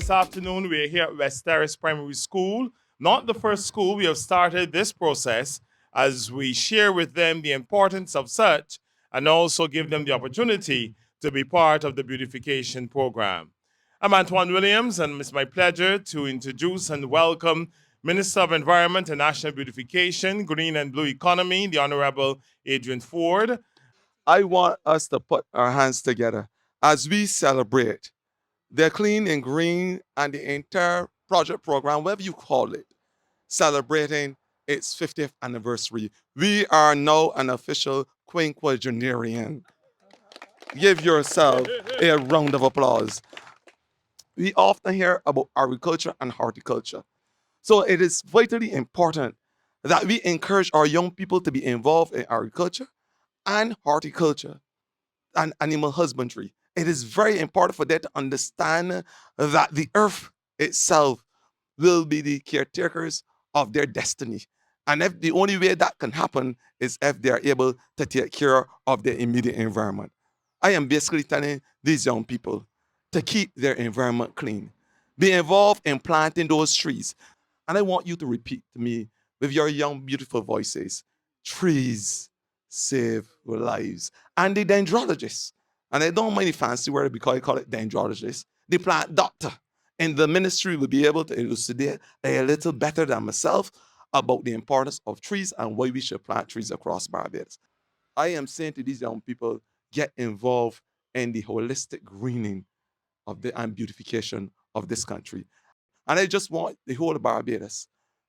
this afternoon, we're here at West Terrace Primary School. Not the first school we have started this process as we share with them the importance of such and also give them the opportunity to be part of the beautification program. I'm Antoine Williams, and it's my pleasure to introduce and welcome Minister of Environment and National Beautification, Green and Blue Economy, the Honorable Adrian Ford. I want us to put our hands together as we celebrate the Clean and Green and the entire project program, whatever you call it, celebrating its 50th anniversary. We are now an official quinquagenarian. Give yourself a round of applause. We often hear about agriculture and horticulture. So it is vitally important that we encourage our young people to be involved in agriculture and horticulture and animal husbandry. It is very important for them to understand that the earth itself will be the caretakers of their destiny. And if the only way that can happen is if they are able to take care of their immediate environment. I am basically telling these young people to keep their environment clean, be involved in planting those trees. And I want you to repeat to me with your young, beautiful voices, trees save lives. And the dendrologist, and I don't mind the fancy word because I call it dendrologist, the plant doctor in the ministry will be able to elucidate a little better than myself about the importance of trees and why we should plant trees across Barbados. I am saying to these young people, get involved in the holistic greening of the and beautification of this country. And I just want the whole of Barbados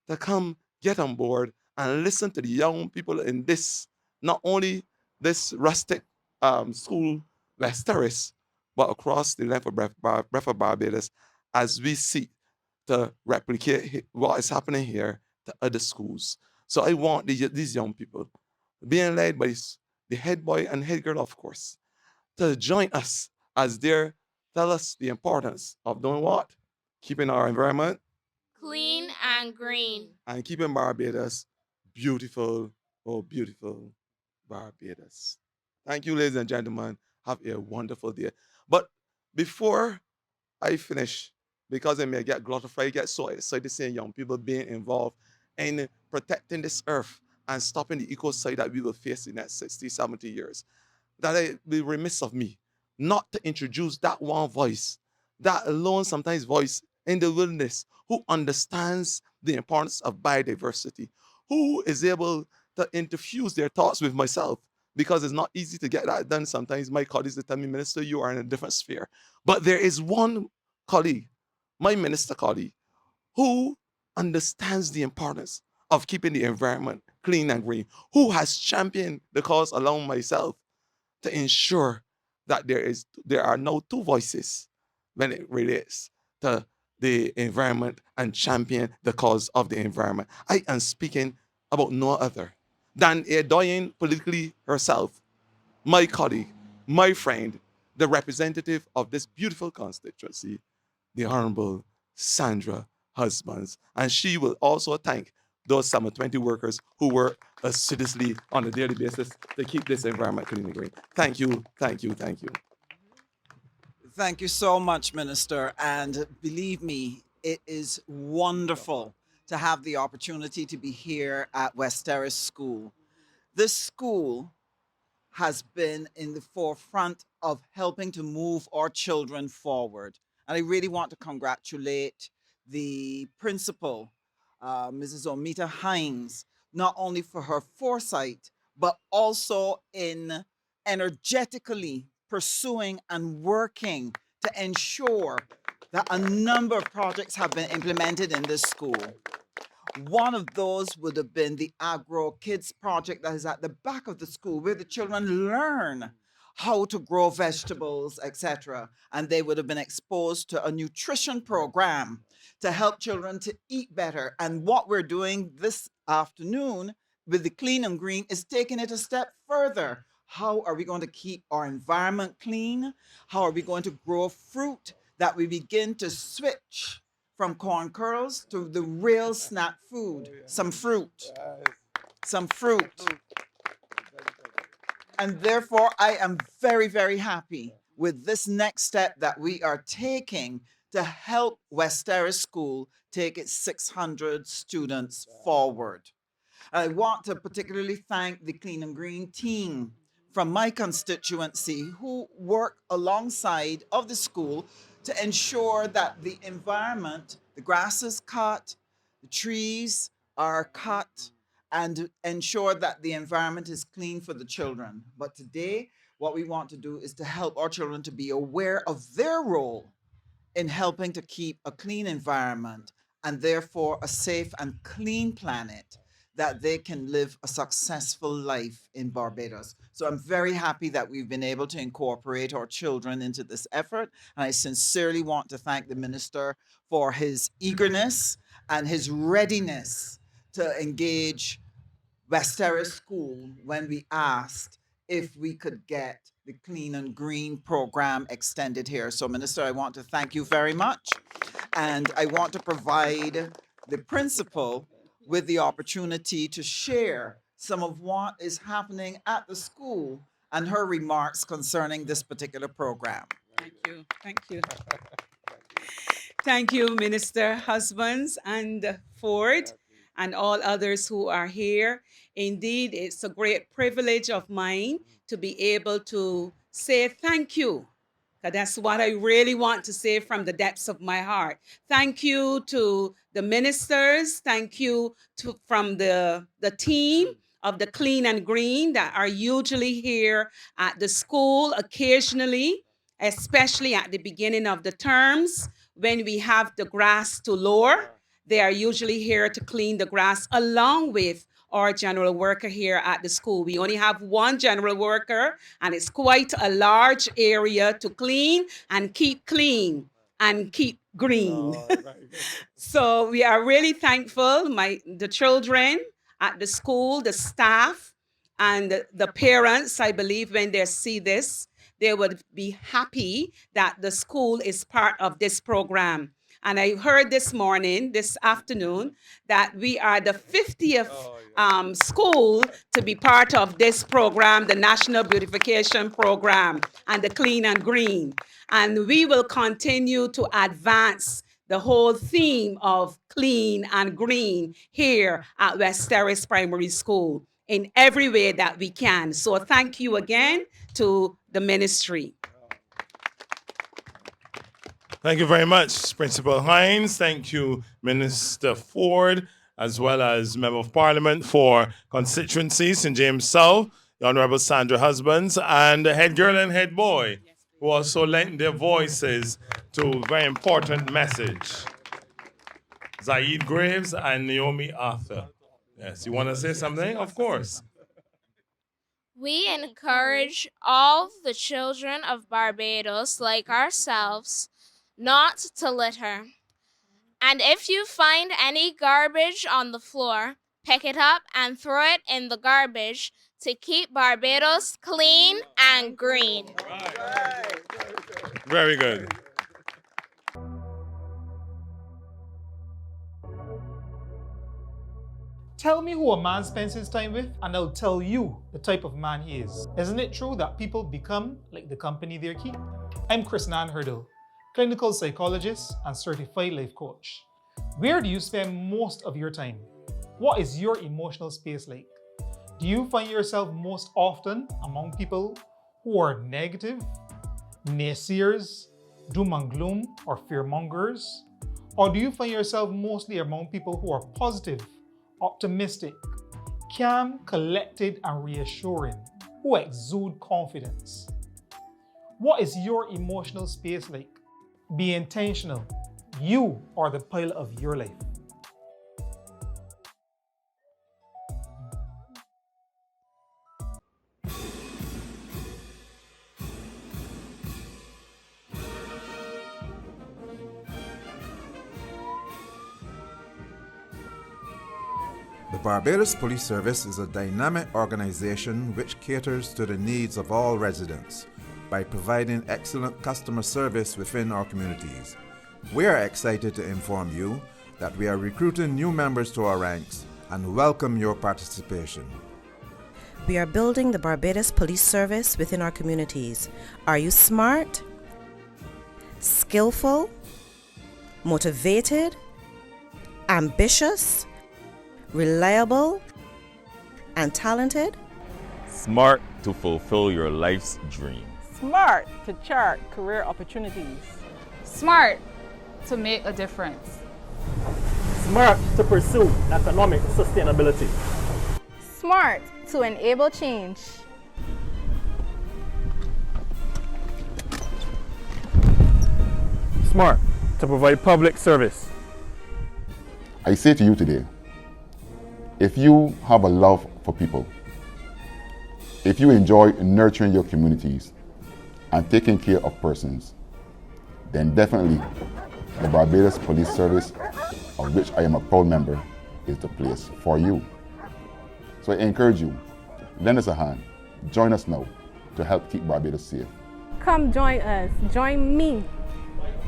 to come get on board and listen to the young people in this, not only this rustic school, West Terrace, but across the length of breadth of Barbados as we seek to replicate what is happening here to other schools. So I want these young people, being led by the head boy and head girl, of course, to join us as they tell us the importance of doing what? Keeping our environment Clean and green. and keeping Barbados beautiful, oh, beautiful Barbados. Thank you, ladies and gentlemen. Have a wonderful day. But before I finish, because I may get glorified, get so excited seeing young people being involved in protecting this earth and stopping the ecocide that we will face in the next 60, 70 years, that it be remiss of me not to introduce that one voice, that alone sometimes voice in the wilderness, who understands the importance of biodiversity, who is able to interfuse their thoughts with myself, because it's not easy to get that done. Sometimes my colleagues will tell me, Minister, you are in a different sphere. But there is one colleague, my minister colleague, who understands the importance of keeping the environment clean and green, who has championed the cause along myself to ensure that there are no two voices when it relates to the environment and champion the cause of the environment. I am speaking about no other than a dying politically herself, my colleague, my friend, the representative of this beautiful constituency, the Honorable Sandra Husbands. And she will also thank those Summer 20 workers who work assiduously on a daily basis to keep this environment clean and green. Thank you, thank you, thank you. Thank you so much, Minister. And believe me, it is wonderful to have the opportunity to be here at West Terrace School. This school has been in the forefront of helping to move our children forward. And I really want to congratulate the principal, Mrs. Omita Hines, not only for her foresight, but also in energetically pursuing and working to ensure that a number of projects have been implemented in this school. One of those would have been the Agro Kids project that is at the back of the school, where the children learn how to grow vegetables, etc. And they would have been exposed to a nutrition program to help children to eat better. And what we're doing this afternoon with the Clean and Green is taking it a step further. How are we going to keep our environment clean? How are we going to grow fruit that we begin to switch from corn kernels to the real snack food, some fruit, some fruit. And therefore, I am very, very happy with this next step that we are taking to help West Terrace School take its 600 students forward. I want to particularly thank the Clean and Green team from my constituency who work alongside of the school to ensure that the environment, the grass is cut, the trees are cut, and ensure that the environment is clean for the children. But today, what we want to do is to help our children to be aware of their role in helping to keep a clean environment and therefore a safe and clean planet that they can live a successful life in Barbados. So I'm very happy that we've been able to incorporate our children into this effort. And I sincerely want to thank the minister for his eagerness and his readiness to engage West Terrace School when we asked if we could get the Clean and Green program extended here. So, Minister, I want to thank you very much. And I want to provide the principal with the opportunity to share some of what is happening at the school and her remarks concerning this particular program. Thank you. Thank you. Thank you, Minister Husbands and Ford and all others who are here. Indeed, it's a great privilege of mine to be able to say thank you. 'Cause that's what I really want to say from the depths of my heart. Thank you to the ministers. Thank you from the team of the Clean and Green that are usually here at the school occasionally, especially at the beginning of the terms when we have the grass to lower. They are usually here to clean the grass along with our general worker here at the school. We only have one general worker, and it's quite a large area to clean and keep clean and keep green. So we are really thankful, the children at the school, the staff, and the parents. I believe when they see this, they would be happy that the school is part of this program. And I heard this afternoon, that we are the 50th school to be part of this program, the National Beautification Program and the Clean and Green. And we will continue to advance the whole theme of clean and green here at West Terrace Primary School in every way that we can. So thank you again to the ministry. Thank you very much, Principal Hines. Thank you, Minister Ford, as well as Member of Parliament for constituency St. James South, the Honorable Sandra Husbands, and the head girl and head boy, who also lent their voices to a very important message. Zaid Graves and Naomi Arthur. Yes, you want to say something? Of course. We encourage all the children of Barbados, like ourselves, not to litter. And if you find any garbage on the floor, pick it up and throw it in the garbage to keep Barbados clean and green. Very good. Tell me who a man spends his time with, and I'll tell you the type of man he is. Isn't it true that people become like the company they keep? I'm Chris Nan Hurdle, clinical psychologist and certified life coach. Where do you spend most of your time? What is your emotional space like? Do you find yourself most often among people who are negative, naysayers, doom and gloom, or fearmongers? Or do you find yourself mostly among people who are positive, optimistic, calm, collected, and reassuring, who exude confidence? What is your emotional space like? Be intentional. You are the pilot of your life. The Barbados Police Service is a dynamic organization which caters to the needs of all residents by providing excellent customer service within our communities. We are excited to inform you that we are recruiting new members to our ranks and welcome your participation. We are building the Barbados Police Service within our communities. Are you smart, skillful, motivated, ambitious, reliable, and talented. Smart to fulfill your life's dream. Smart to chart career opportunities. Smart to make a difference. Smart to pursue economic sustainability. Smart to enable change. Smart to provide public service. I say to you today, if you have a love for people, if you enjoy nurturing your communities and taking care of persons, then definitely the Barbados Police Service, of which I am a proud member, is the place for you. So I encourage you, lend us a hand, join us now to help keep Barbados safe. Come join us, join me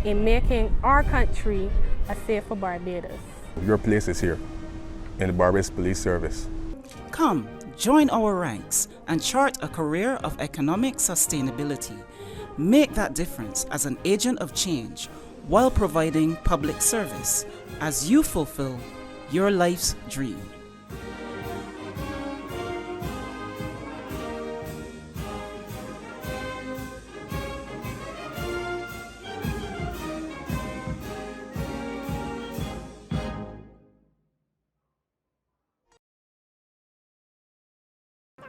in making our country a safer Barbados. Your place is here in the Barbados Police Service. Come, join our ranks and chart a career of economic sustainability. Make that difference as an agent of change while providing public service as you fulfill your life's dream.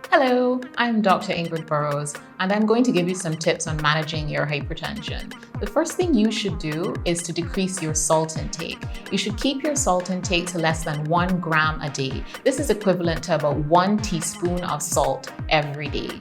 Hello, I'm Dr. Ingrid Burrows, and I'm going to give you some tips on managing your hypertension. The first thing you should do is to decrease your salt intake. You should keep your salt intake to less than 1 gram a day. This is equivalent to about 1 teaspoon of salt every day.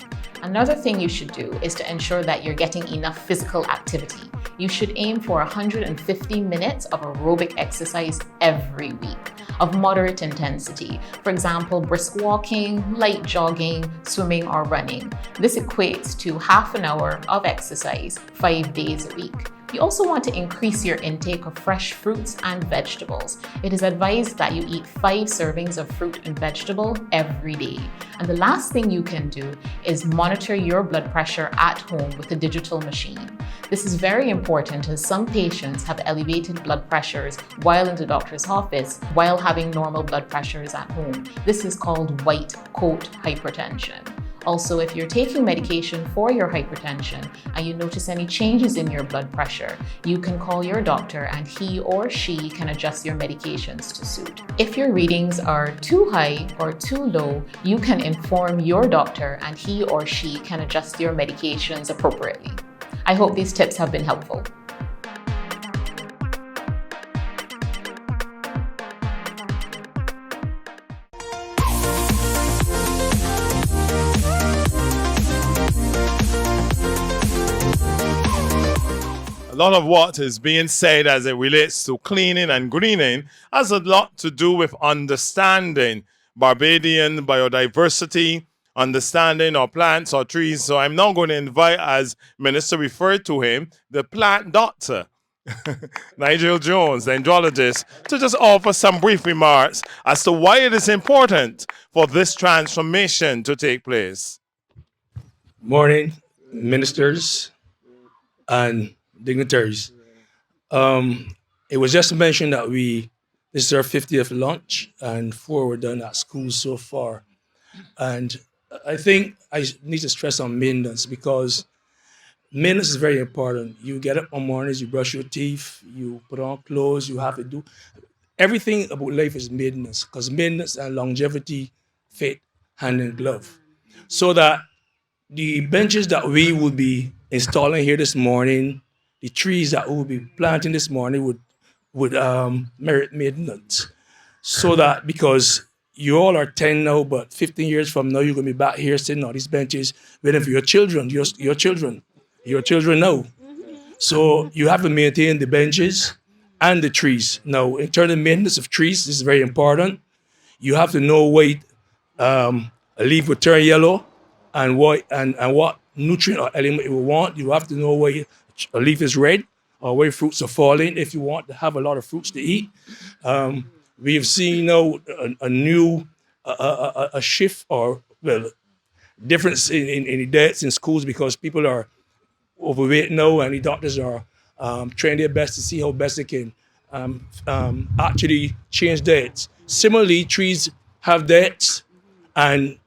Another thing you should do is to ensure that you're getting enough physical activity. You should aim for 150 minutes of aerobic exercise every week of moderate intensity. For example, brisk walking, light jogging, swimming, or running. This equates to half an hour of exercise 5 days a week. You also want to increase your intake of fresh fruits and vegetables. It is advised that you eat 5 servings of fruit and vegetable every day. And the last thing you can do is monitor your blood pressure at home with a digital machine. This is very important as some patients have elevated blood pressures while in the doctor's office while having normal blood pressures at home. This is called white coat hypertension. Also, if you're taking medication for your hypertension and you notice any changes in your blood pressure, you can call your doctor and he or she can adjust your medications to suit. If your readings are too high or too low, you can inform your doctor and he or she can adjust your medications appropriately. I hope these tips have been helpful. A lot of what is being said as it relates to cleaning and greening has a lot to do with understanding Barbadian biodiversity, understanding our plants or trees. So I'm now going to invite, as Minister referred to him, the plant doctor, Nigel Jones, the andrologist, to just offer some brief remarks as to why it is important for this transformation to take place. Morning, ministers and dignitaries. It was just mentioned that this is our 50th launch and 4 were done at school so far. And I think I need to stress on maintenance because maintenance is very important. You get up on mornings, you brush your teeth, you put on clothes, you have to do everything about life is maintenance because maintenance and longevity fit hand in glove. So that the benches that we would be installing here this morning, the trees that we will be planting this morning would merit maintenance. So that because you all are 10 now, but 15 years from now, you're going to be back here sitting on these benches waiting for your children, your children now. So you have to maintain the benches and the trees. Now, in terms of maintenance of trees, this is very important. You have to know what a leaf will turn yellow and what nutrient or element it will want. You have to know where a leaf is red or where fruits are falling if you want to have a lot of fruits to eat. We have seen now a new shift or difference in the deaths in schools because people are overweight now and the doctors are trying their best to see how best they can actually change diets. Similarly, trees have diets, and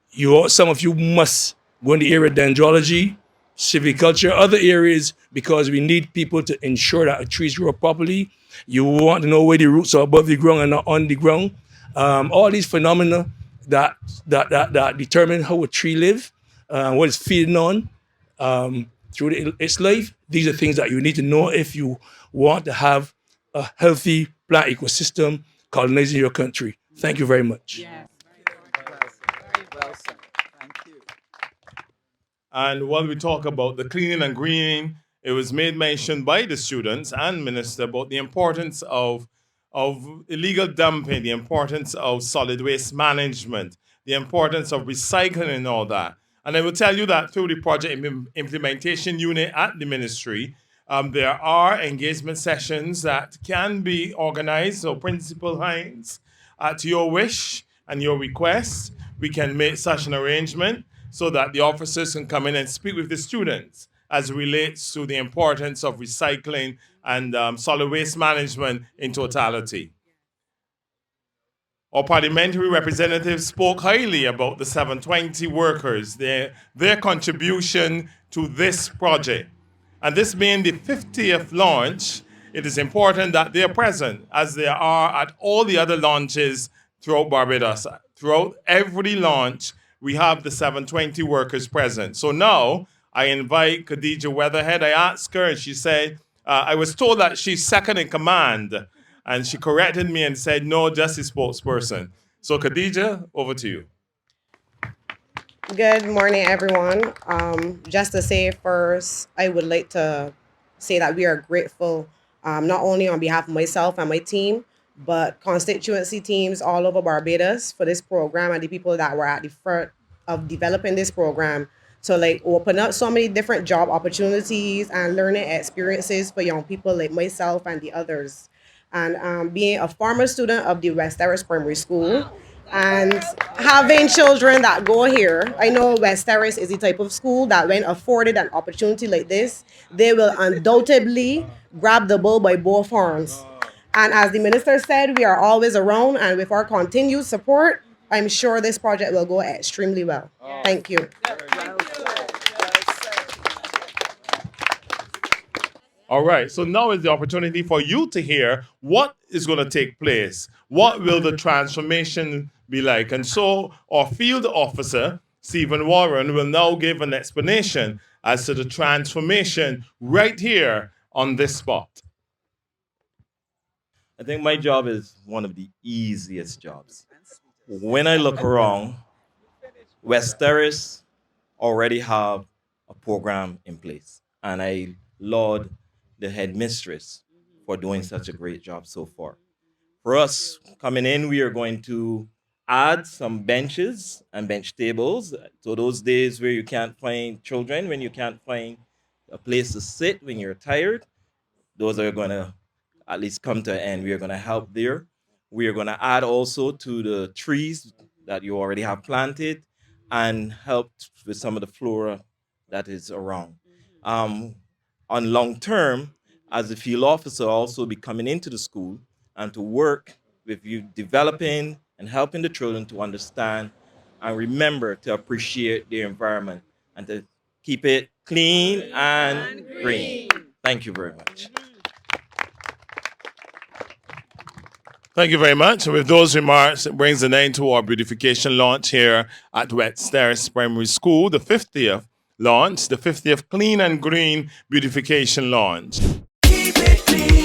some of you must go in the area of dendrology, silviculture, other areas, because we need people to ensure that trees grow properly. You want to know where the roots are above the ground and not on the ground. All these phenomena that determine how a tree live, what it's feeding on through its life. These are things that you need to know if you want to have a healthy plant ecosystem colonizing your country. Thank you very much. And while we talk about the cleaning and greening, it was made mention by the students and minister about the importance of illegal dumping, the importance of solid waste management, the importance of recycling and all that. And I will tell you that through the project implementation unit at the ministry, there are engagement sessions that can be organized. So, Principal Hines, at your wish and your request, we can make such an arrangement so that the officers can come in and speak with the students as it relates to the importance of recycling and solid waste management in totality. Our parliamentary representatives spoke highly about the 720 workers, their contribution to this project. And this being the 50th launch, it is important that they are present, as they are at all the other launches throughout Barbados. Throughout every launch, we have the 720 workers present. So now I invite Khadija Weatherhead. I asked her, and she said, I was told that she's second in command. And she corrected me and said, no, just a spokesperson. So Khadija, over to you. Good morning, everyone. Just to say first, I would like to say that we are grateful, not only on behalf of myself and my team, but constituency teams all over Barbados for this program and the people that were at the front of developing this program to like open up so many different job opportunities and learning experiences for young people like myself and the others. And being a former student of the West Terrace Primary School, and having children that go here, I know West Terrace is the type of school that when afforded an opportunity like this, they will undoubtedly grab the bull by both horns. And as the minister said, we are always around, and with our continued support, I'm sure this project will go extremely well. Thank you. All right, so now is the opportunity for you to hear what is going to take place. What will the transformation be like? And so our field officer, Stephen Warren, will now give an explanation as to the transformation right here on this spot. I think my job is one of the easiest jobs. When I look around, West Terrace already have a program in place, and I laud the headmistress for doing such a great job so far. For us coming in, we are going to add some benches and bench tables. So those days where you can't find children, when you can't find a place to sit when you're tired, those are going to at least come to an end. We are going to help there. We are going to add also to the trees that you already have planted and help with some of the flora that is around. On long term, as a field officer, I'll also be coming into the school and to work with you developing and helping the children to understand and remember to appreciate their environment and to keep it clean and green. Thank you very much. Thank you very much. And with those remarks, it brings an end to our beautification launch here at West Terrace Primary School, the 50th launch, the 50th Clean and Green Beautification Launch. Keep it clean.